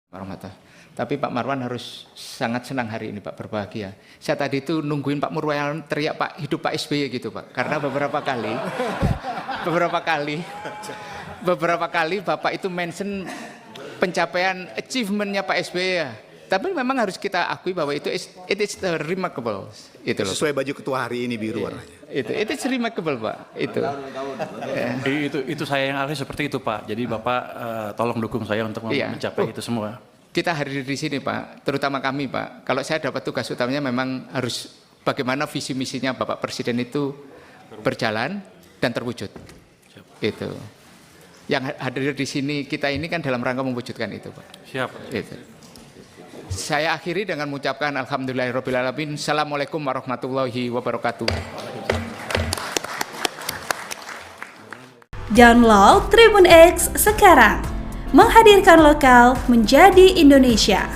Warahmatullahi. Tapi Pak Marwan harus sangat senang hari ini Pak, berbahagia. Saya tadi itu nungguin Pak Marwan teriak Pak, hidup Pak SBY gitu Pak. Karena beberapa kali Bapak itu mention pencapaian achievementnya Pak SBY ya. Tapi memang harus kita akui bahwa it is remarkable. Itu loh. Sesuai baju ketua hari ini biru warnanya. It is remarkable Pak. Itu saya yang alih seperti itu Pak. Jadi Bapak tolong dukung saya untuk mencapai itu semua. Kita hadir di sini Pak, terutama kami Pak. Kalau saya dapat tugas utamanya memang harus bagaimana visi misinya Bapak Presiden itu berjalan dan terwujud. Itu. Yang hadir di sini kita ini kan dalam rangka mewujudkan itu Pak. Siap. Itu. Saya akhiri dengan mengucapkan alhamdulillahirrabbilalamin. Assalamualaikum warahmatullahi wabarakatuh. Download Tribun X sekarang. Menghadirkan lokal menjadi Indonesia.